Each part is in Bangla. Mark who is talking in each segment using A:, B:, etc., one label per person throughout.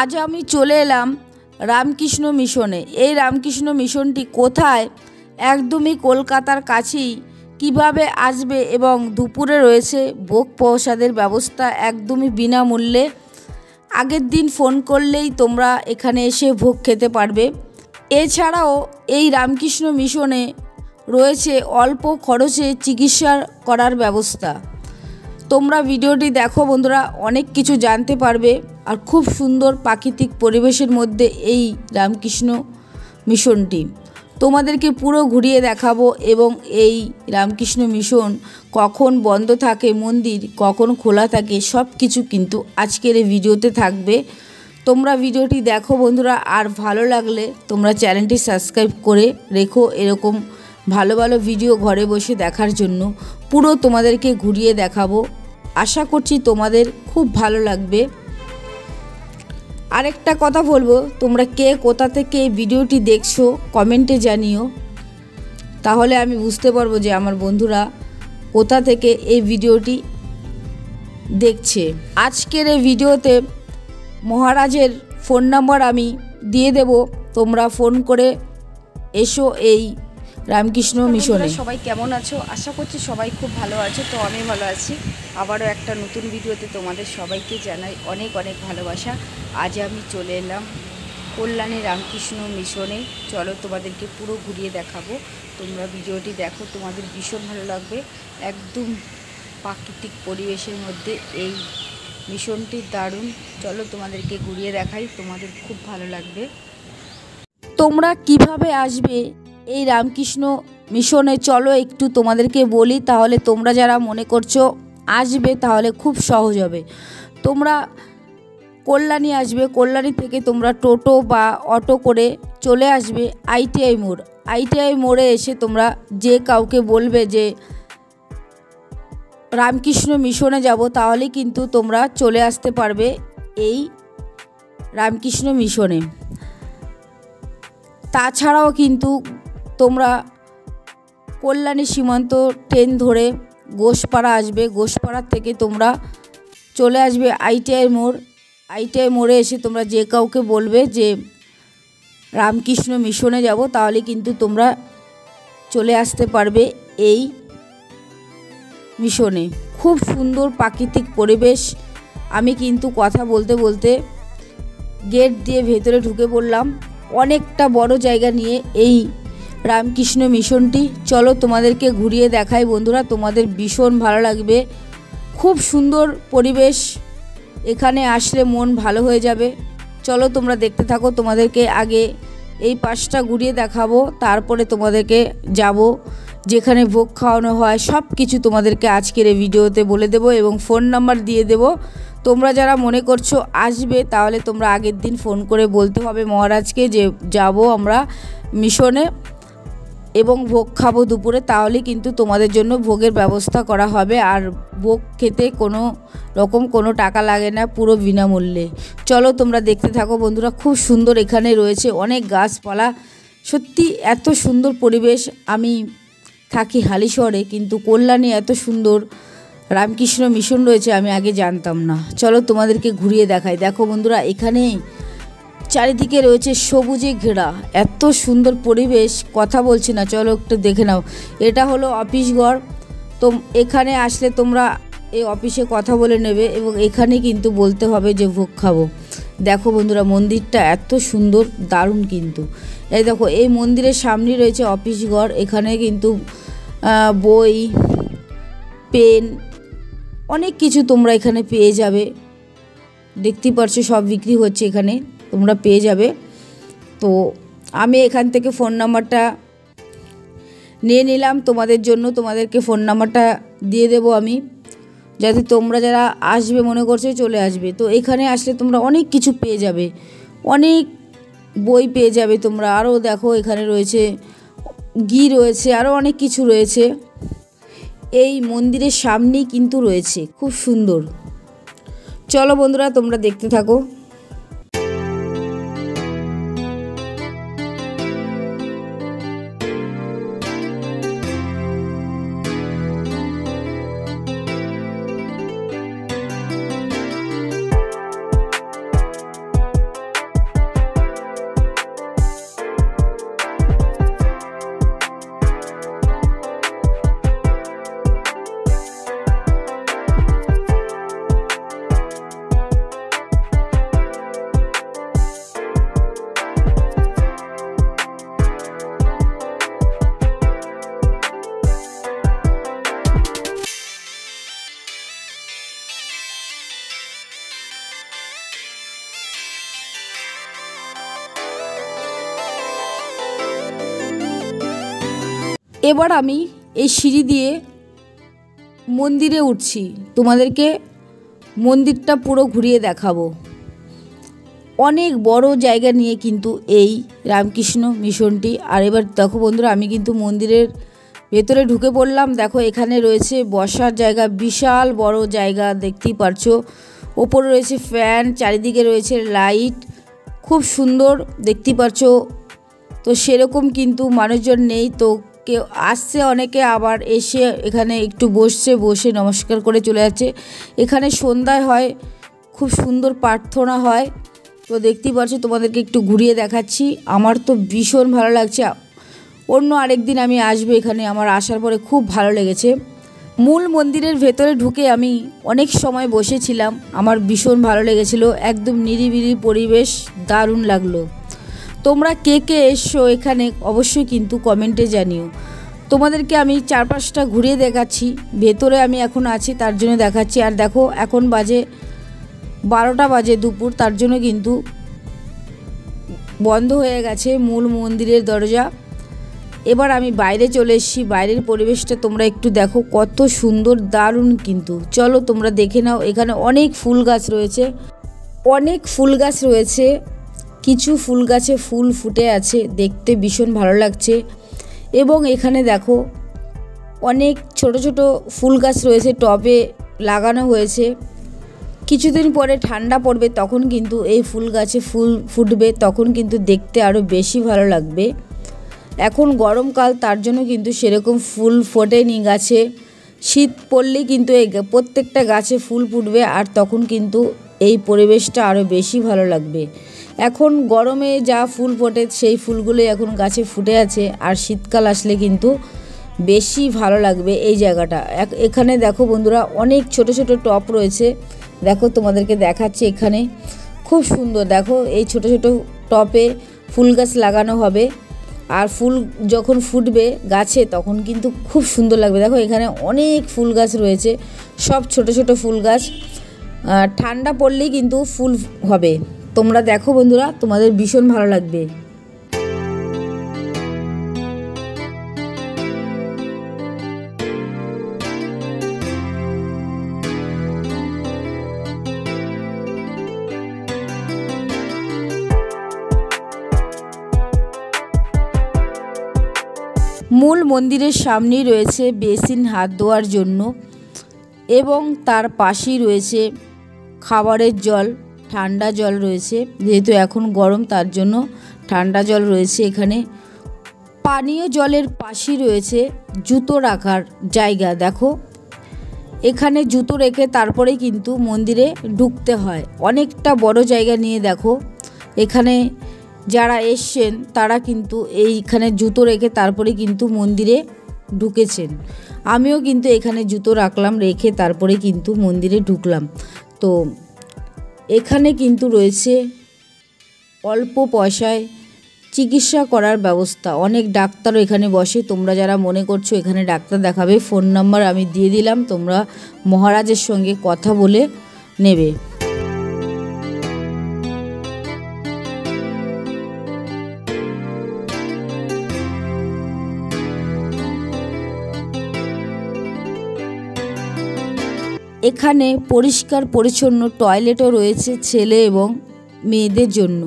A: আজ আমি চলে এলাম রামকৃষ্ণ মিশনে। এই রামকৃষ্ণ মিশনটি কোথায়? একদমই কলকাতার কাছেই। কিভাবে আসবে এবং দুপুরে রয়েছে ভোগ প্রসাদের ব্যবস্থা একদমই বিনামূল্যে। আগের দিন ফোন করলেই তোমরা এখানে এসে ভোগ খেতে পারবে। এছাড়াও এই রামকৃষ্ণ মিশনে রয়েছে অল্প খরচে চিকিৎসা করার ব্যবস্থা। তোমরা ভিডিওটি দেখো বন্ধুরা, অনেক কিছু জানতে পারবে। আর খুব সুন্দর প্রাকৃতিক পরিবেশের মধ্যে এই রামকৃষ্ণ মিশনটি তোমাদেরকে পুরো ঘুরিয়ে দেখাবো। এবং এই রামকৃষ্ণ মিশন কখন বন্ধ থাকে, মন্দির কখন খোলা থাকে, সব কিছু কিন্তু আজকের এই ভিডিওতে থাকবে। তোমরা ভিডিওটি দেখো বন্ধুরা, আর ভালো লাগলে তোমরা চ্যানেলটি সাবস্ক্রাইব করে রেখো এরকম ভালো ভালো ভিডিও ঘরে বসে দেখার জন্য। পুরো তোমাদেরকে ঘুরিয়ে দেখাবো, আশা করছি তোমাদের খুব ভালো লাগবে। আরেকটা কথা বলবো, তোমরা কে কোথা থেকে এই ভিডিওটি দেখছো কমেন্টে জানিও, তাহলে আমি বুঝতে পারবো যে আমার বন্ধুরা কোথা থেকে এই ভিডিওটি দেখছে। আজকের এই ভিডিওতে মহারাজের ফোন নাম্বার আমি দিয়ে দেব, তোমরা ফোন করে এসো এই রামকৃষ্ণ মিশনে। সবাই কেমন আছো? আশা করছি সবাই খুব ভালো আছো। তো আমি ভালো আছি। আবারও একটা নতুন ভিডিওতে তোমাদের সবাইকে জানাই অনেক অনেক ভালোবাসা। আজ আমি চলে এলাম কল্যাণী রামকৃষ্ণ মিশনে। চলো তোমাদেরকে পুরো ঘুরিয়ে দেখাবো। তোমরা ভিডিওটি দেখো, তোমাদের ভীষণ ভালো লাগবে। একদম প্রাকৃতিক পরিবেশের মধ্যে এই মিশনটি দারুণ। চলো তোমাদেরকে ঘুরিয়ে দেখাই, তোমাদের খুব ভালো লাগবে। তোমরা কিভাবে আসবে এই রামকৃষ্ণ মিশনে চলো একটু তোমাদেরকে বলি, তাহলে তোমরা যারা মনে করছো আসবে তাহলে খুব সহজ হবে। তোমরা কল্যাণী আসবে, কল্যাণী থেকে তোমরা টোটো বা অটো করে চলে আসবে ITI মোড়। ITI মোড়ে এসে তোমরা যে কাউকে বলবে যে রামকৃষ্ণ মিশনে যাব, তাহলে কিন্তু তোমরা চলে আসতে পারবে এই রামকৃষ্ণ মিশনে। তাছাড়াও কিন্তু তোমরা কল্যাণী সীমান্ত ট্রেন ধরে ঘোষপাড়া আসবে। ঘোষপাড়ার থেকে তোমরা চলে আসবে ITI মোড়। ITI মোড়ে এসে তোমরা যে কাউকে বলবে যে রামকৃষ্ণ মিশনে যাব, তাহলে কিন্তু তোমরা চলে আসতে পারবে এই মিশনে। খুব সুন্দর প্রাকৃতিক পরিবেশ। আমি কিন্তু কথা বলতে বলতে গেট দিয়ে ভেতরে ঢুকে পড়লাম। অনেকটা বড় জায়গা নিয়ে এই রামকৃষ্ণ মিশনটি। চলো তোমাদেরকে ঘুরিয়ে দেখাই বন্ধুরা, তোমাদের ভীষণ ভালো লাগবে। খুব সুন্দর পরিবেশ, এখানে আসলে মন ভালো হয়ে যাবে। চলো তোমরা দেখতে থাকো, তোমাদেরকে আগে এই পাশটা ঘুরিয়ে দেখাবো, তারপরে তোমাদেরকে যাব যেখানে ভোগ খাওয়ানো হয়। সব কিছু তোমাদেরকে আজকের এই ভিডিওতে বলে দেব এবং ফোন নাম্বার দিয়ে দেব। তোমরা যারা মনে করছো আসবে, তাহলে তোমরা আগের দিন ফোন করে বলতে হবে মহারাজকে যে যাব আমরা মিশনে এবং ভোগ খাবো দুপুরে, তাহলে কিন্তু তোমাদের জন্য ভোগের ব্যবস্থা করা হবে। আর ভোগ খেতে কোনো রকম কোনো টাকা লাগে না, পুরো বিনামূল্যে। চলো তোমরা দেখতে থাকো বন্ধুরা। খুব সুন্দর এখানে রয়েছে অনেক গাছপালা, সত্যি এত সুন্দর পরিবেশ। আমি থাকি হালিশহরে, কিন্তু কল্যাণী এত সুন্দর রামকৃষ্ণ মিশন রয়েছে আমি আগে জানতাম না। চলো তোমাদেরকে ঘুরিয়ে দেখাই। দেখো বন্ধুরা, এখানে চারিদিকে রয়েছে সবুজে ঘেরা, এত সুন্দর পরিবেশ, কথা বলছি না, চলো একটু দেখে নাও। এটা হলো অফিস ঘর। তো এখানে আসলে তোমরা এই অফিসে কথা বলে নেবে এবং এখানে কিন্তু বলতে হবে যে ভোগ খাবো। দেখো বন্ধুরা, মন্দিরটা এত সুন্দর, দারুণ কিন্তু। এই দেখো, এই মন্দিরের সামনে রয়েছে অফিস ঘর। এখানে কিন্তু বই, পেন, অনেক কিছু তোমরা এখানে পেয়ে যাবে। দেখতেই পারছো সব বিক্রি হচ্ছে এখানে, তোমরা পেয়ে যাবে। তো আমি এখান থেকে ফোন নাম্বারটা নিয়ে নিলাম তোমাদের জন্য, তোমাদেরকে ফোন নাম্বারটা দিয়ে দেব আমি, যাতে তোমরা যারা আসবে মনে করছো চলে আসবে। তো এখানে আসলে তোমরা অনেক কিছু পেয়ে যাবে, অনেক বই পেয়ে যাবে তোমরা। আরও দেখো এখানে রয়েছে ঘি রয়েছে, আরও অনেক কিছু রয়েছে। এই মন্দিরের সামনেই কিন্তু রয়েছে, খুব সুন্দর। চলো বন্ধুরা তোমরা দেখতে থাকো। এবার আমি এই সিঁড়ি দিয়ে মন্দিরে উঠছি, তোমাদেরকে মন্দিরটা পুরো ঘুরিয়ে দেখাবো। অনেক বড় জায়গা নিয়ে কিন্তু এই রামকৃষ্ণ মিশনটি। আর এবার দেখো বন্ধুরা, আমি কিন্তু মন্দিরের ভেতরে ঢুকে পড়লাম। দেখো এখানে রয়েছে বসার জায়গা, বিশাল বড় জায়গা দেখতেই পারছো। ওপরে রয়েছে ফ্যান, চারিদিকে রয়েছে লাইট, খুব সুন্দর দেখতেই পারছো। তো সেরকম কিন্তু মানুষজন নেই, তো কেউ আসছে অনেকে, আবার এসে এখানে একটু বসে নমস্কার করে চলে যাচ্ছে। এখানে সন্ধ্যায় হয়, খুব সুন্দর প্রার্থনা হয়। তো দেখতেই পাচ্ছ, তোমাদেরকে একটু ঘুরিয়ে দেখাচ্ছি। আমার তো ভীষণ ভালো লাগছে। অন্য আরেকদিন আমি আসবো এখানে, আমার আসার পরে খুব ভালো লেগেছে। মূল মন্দিরের ভেতরে ঢুকে আমি অনেক সময় বসেছিলাম, আমার ভীষণ ভালো লেগেছিল। একদম নিরিবিলি পরিবেশ, দারুণ লাগলো। তোমরা কে কে এসছো এখানে অবশ্যই কিন্তু কমেন্টে জানিও। তোমাদেরকে আমি চারপাশটা ঘুরিয়ে দেখাচ্ছি, ভেতরে আমি এখন আছি তার জন্য দেখাচ্ছি। আর দেখো এখন বাজে 12টা বাজে দুপুর, তার জন্য কিন্তু বন্ধ হয়ে গেছে মূল মন্দিরের দরজা। এবার আমি বাইরে চলে এসেছি, বাইরের পরিবেশটা তোমরা একটু দেখো, কত সুন্দর, দারুণ কিন্তু। চলো তোমরা দেখে নাও। এখানে অনেক ফুল গাছ রয়েছে, কিছু ফুল গাছে ফুল ফুটে আছে, দেখতে ভীষণ ভালো লাগছে। এবং এখানে দেখো অনেক ছোট ছোট ফুল গাছ রয়েছে, টবে লাগানো হয়েছে। কিছুদিন পরে ঠান্ডা পড়বে, তখন কিন্তু এই ফুল গাছে ফুল ফুটবে, তখন কিন্তু দেখতে আরও বেশি ভালো লাগবে। এখন গরমকাল, তার জন্য কিন্তু সেরকম ফুল ফোটেনি গাছে। শীত পড়লেই কিন্তু এই প্রত্যেকটা গাছে ফুল ফুটবে, আর তখন কিন্তু এই পরিবেশটা আরও বেশি ভালো লাগবে। এখন গরমে যা ফুল ফোটে সেই ফুলগুলোই এখন গাছে ফুটে আছে, আর শীতকাল আসলে কিন্তু বেশি ভালো লাগবে এই জায়গাটা। এখানে দেখো বন্ধুরা, অনেক ছোট ছোট টব রয়েছে। দেখো তোমাদেরকে দেখাচ্ছি, এখানে খুব সুন্দর। দেখো এই ছোট ছোট টবে ফুল গাছ লাগানো হবে, আর ফুল যখন ফুটবে গাছে তখন কিন্তু খুব সুন্দর লাগবে। দেখো এখানে অনেক ফুল গাছ রয়েছে, সব ছোট ছোট ফুল গাছ। ঠান্ডা পড়লেই কিন্তু ফুল হবে। তোমরা দেখো বন্ধুরা, তোমাদের ভীষণ ভালো লাগবে। মূল মন্দিরের সামনেই রয়েছে বেসিন হাত ধোয়ার জন্য, এবং তার পাশেই রয়েছে খাবারের জল, ঠান্ডা জল রয়েছে। যেহেতু এখন গরম, তার জন্য ঠান্ডা জল রয়েছে এখানে। পানীয় জলের পাশেই রয়েছে জুতো রাখার জায়গা। দেখো এখানে জুতো রেখে তারপরেই কিন্তু মন্দিরে ঢুকতে হয়। অনেকটা বড় জায়গা নিয়ে দেখো, এখানে যারা এসছেন তারা কিন্তু এইখানে জুতো রেখে তারপরে কিন্তু মন্দিরে ঢুকেছেন। আমিও কিন্তু এখানে জুতো রাখলাম, রেখে তারপরে কিন্তু মন্দিরে ঢুকলাম। তো এখানে কিন্তু রয়েছে অল্প পয়সায় চিকিৎসা করার ব্যবস্থা। অনেক ডাক্তারও এখানে বসে। তোমরা যারা মনে করছো এখানে ডাক্তার দেখাবে, ফোন নাম্বার আমি দিয়ে দিলাম, তোমরা মহারাজের সঙ্গে কথা বলে নেবে। এখানে পরিষ্কার পরিচ্ছন্ন টয়লেটও রয়েছে ছেলে এবং মেয়েদের জন্য।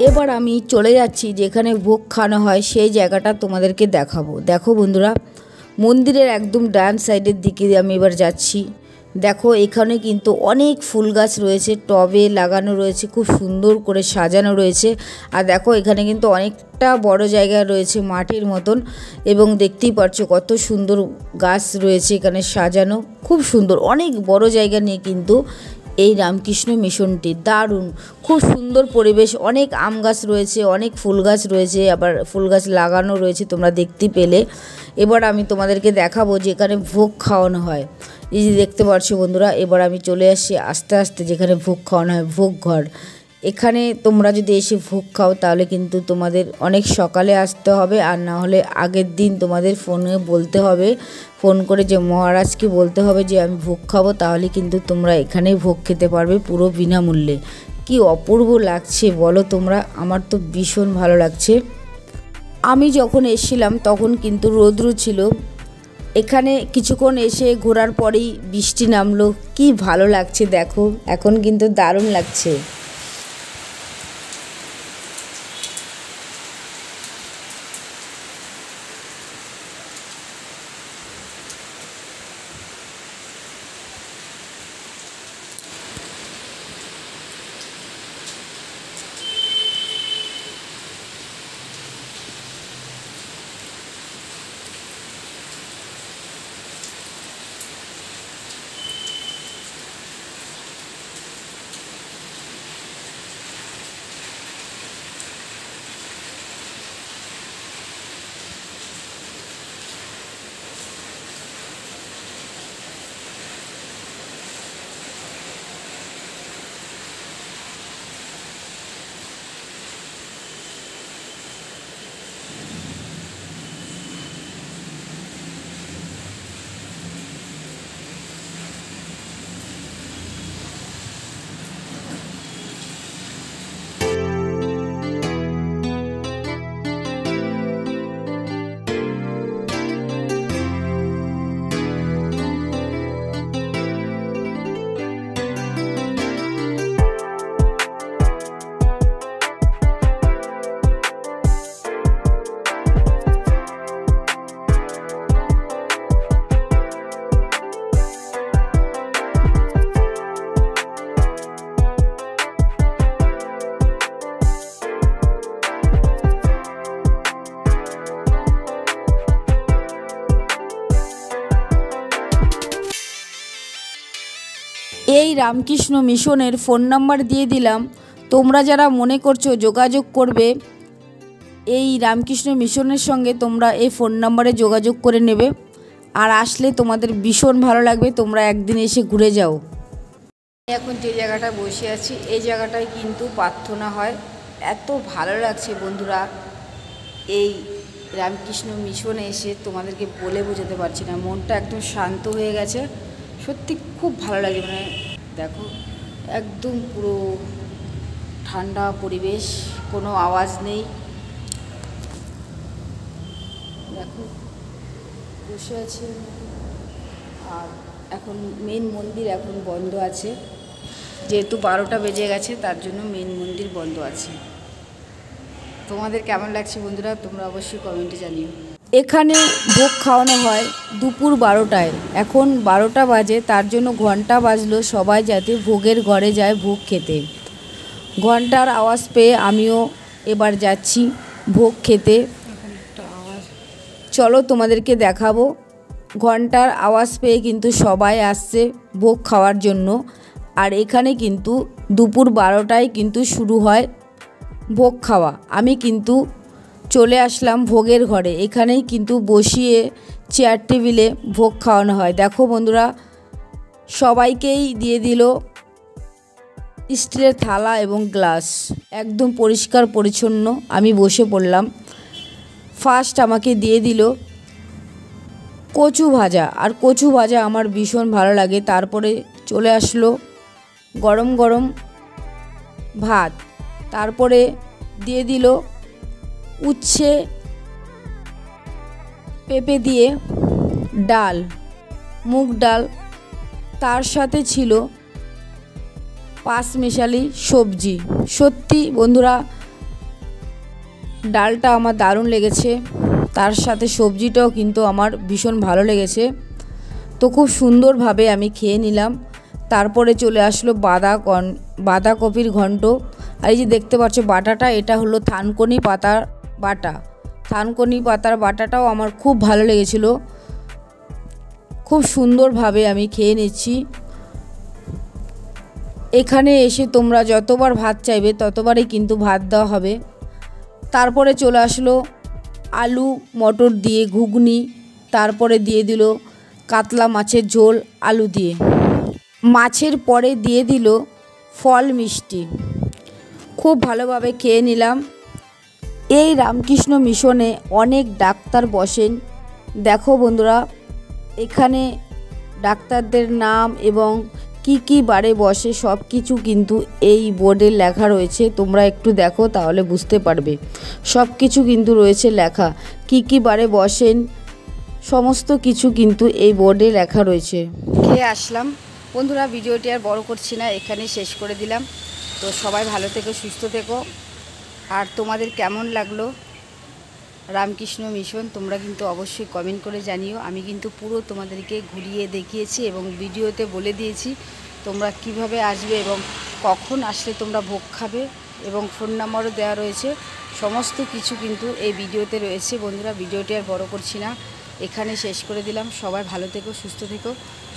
A: এবার আমি চলে যাচ্ছি যেখানে ভোগ খাওয়ানো হয়, সেই জায়গাটা তোমাদেরকে দেখাবো। দেখো বন্ধুরা, মন্দিরের একদম ডান সাইডের দিকে আমি এবার যাচ্ছি। দেখো এখানে কিন্তু অনেক ফুল গাছ রয়েছে, টবে লাগানো রয়েছে, খুব সুন্দর করে সাজানো রয়েছে। আর দেখো এখানে কিন্তু অনেকটা বড় জায়গা রয়েছে মাঠের মতন, এবং দেখতেই পাচ্ছ কত সুন্দর গাছ রয়েছে এখানে সাজানো, খুব সুন্দর। অনেক বড় জায়গা নিয়ে কিন্তু এই রামকৃষ্ণ মিশনটি, দারুণ, খুব সুন্দর পরিবেশ। অনেক আম গাছ রয়েছে, অনেক ফুল গাছ রয়েছে, আবার ফুল গাছ লাগানো রয়েছে, তোমরা দেখতে পেলে। এবার আমি তোমাদেরকে দেখাবো যে এখানে ভোগ খাওয়ানো হয়। এই যে দেখতে পাচ্ছ বন্ধুরা, এবার আমি চলে আসছি আস্তে আস্তে যেখানে ভোগ খাওয়ানো হয়, ভোগ ঘর। এখানে তোমরা যদি এসে ভোগ খাও তাহলে কিন্তু তোমাদের অনেক সকালে আসতে হবে, আর না হলে আগের দিন তোমাদের ফোনে বলতে হবে, ফোন করে যে মহারাজকে বলতে হবে যে আমি ভোগ খাবো, তাহলে কিন্তু তোমরা এখানেই ভোগ খেতে পারবে পুরো বিনামূল্যে। কি অপূর্ব লাগছে বলো তোমরা, আমার তো ভীষণ ভালো লাগছে। আমি যখন এসেছিলাম তখন কিন্তু রৌদ্র ছিল, এখানে কিছুক্ষণ এসে ঘোরার পরেই বৃষ্টি নামলো। কি ভালো লাগছে দেখো, এখন কিন্তু দারুণ লাগছে। এই রামকৃষ্ণ মিশনের ফোন নাম্বার দিয়ে দিলাম, তোমরা যারা মনে করছো যোগাযোগ করবে এই রামকৃষ্ণ মিশনের সঙ্গে, তোমরা এই ফোন নাম্বারে যোগাযোগ করে নেবে। আর আসলে তোমাদের ভীষণ ভালো লাগবে, তোমরা একদিন এসে ঘুরে যাও। এখন যে জায়গাটা বসে আছি এই জায়গাটায় কিন্তু প্রার্থনা হয়, এত ভালো লাগছে বন্ধুরা এই রামকৃষ্ণ মিশনে এসে, তোমাদেরকে বলে বোঝাতে পারছি না, মনটা একদম শান্ত হয়ে গেছে, সত্যি খুব ভালো লাগে। মানে দেখো একদম পুরো ঠান্ডা পরিবেশ, কোনো আওয়াজ নেই। দেখো বসে আছে, আর এখন মেন মন্দির এখন বন্ধ আছে, যেহেতু 12টা বেজে গেছে তার জন্য মেন মন্দির বন্ধ আছে। তোমাদের কেমন লাগছে বন্ধুরা তোমরা অবশ্যই কমেন্টে জানিও। এখানে ভোগ খাওয়ানো হয় দুপুর 12টায়, এখন 12টা বাজে, তার জন্য ঘন্টা বাজলো সবাই যাতে ভোগের ঘরে যায় ভোগ খেতে। ঘন্টার আওয়াজ পেয়ে আমিও এবার যাচ্ছি ভোগ খেতে। চলো তোমাদেরকে দেখাবো, ঘন্টার আওয়াজ পেয়ে কিন্তু সবাই আসছে ভোগ খাওয়ার জন্য। আর এখানে কিন্তু দুপুর 12টায় কিন্তু শুরু হয় ভোগ খাওয়া। আমি কিন্তু চলে আসলাম ভোগের ঘরে, এখানেই কিন্তু বসিয়ে চেয়ার টেবিলে ভোগ খাওয়ানো হয়। দেখো বন্ধুরা, সবাইকেই দিয়ে দিল স্টিলের থালা এবং গ্লাস, একদম পরিষ্কার পরিচ্ছন্ন। আমি বসে পড়লাম। ফার্স্ট আমাকে দিয়ে দিল কচু ভাজা, আর কচু ভাজা আমার ভীষণ ভালো লাগে। তারপরে চলে আসলো গরম গরম ভাত, তারপরে দিয়ে দিল উচ্ছে পেঁপে দিয়ে ডাল, মুগ ডাল, তার সাথে ছিল পাঁচমেশালি সবজি। সত্যি বন্ধুরা ডালটা আমার দারুণ লেগেছে, তার সাথে সবজিটাও কিন্তু আমার ভীষণ ভালো লেগেছে। তো খুব সুন্দরভাবে আমি খেয়ে নিলাম। তারপরে চলে আসলো বাঁধাকপির ঘন্ট। আর এই যে দেখতে পাচ্ছ বাটাটা, এটা হলো থানকুনি পাতার বাটা। থানকুনি পাতার বাটাটাও আমার খুব ভালো লেগেছিল। খুব সুন্দরভাবে আমি খেয়ে নিচ্ছি। এখানে এসে তোমরা যতবার ভাত চাইবে ততবারই কিন্তু ভাত দেওয়া হবে। তারপরে চলে আসলো আলু মটর দিয়ে ঘুগনি, তারপরে দিয়ে দিল কাতলা মাছের ঝোল আলু দিয়ে। মাছের পরে দিয়ে দিল ফল মিষ্টি। খুব ভালোভাবে খেয়ে নিলাম। এই রামকৃষ্ণ মিশনে অনেক ডাক্তার বসেন। দেখো বন্ধুরা, এখানে ডাক্তারদের নাম এবং কি বারে বসে সব কিছু কিন্তু এই বোর্ডে লেখা রয়েছে। তোমরা একটু দেখো, তাহলে বুঝতে পারবে। সব কিছু কিন্তু রয়েছে লেখা, কি বারে বসেন সমস্ত কিছু কিন্তু এই বোর্ডে লেখা রয়েছে। খেয়ে আসলাম বন্ধুরা, ভিডিওটি আর বড় করছি না, এখানে শেষ করে দিলাম। তো সবাই ভালো থেকো, সুস্থ থেকো। আর তোমাদের কেমন লাগলো রামকৃষ্ণ মিশন তোমরা কিন্তু অবশ্যই কমেন্ট করে জানিও। আমি কিন্তু পুরো তোমাদেরকে ঘুরিয়ে দেখিয়েছি এবং ভিডিওতে বলে দিয়েছি তোমরা কিভাবে আসবে এবং কখন আসলে তোমরা ভোগ খাবে, এবং ফোন নাম্বারও দেওয়া রয়েছে। সমস্ত কিছু কিন্তু এই ভিডিওতে রয়েছে বন্ধুরা। ভিডিওটি আর বড় করছি না, এখানে শেষ করে দিলাম। সবাই ভালো থেকো, সুস্থ থেকো।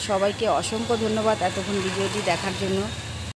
A: সবাইকে অসংখ্য ধন্যবাদ এতক্ষণ ভিডিওটি দেখার জন্য।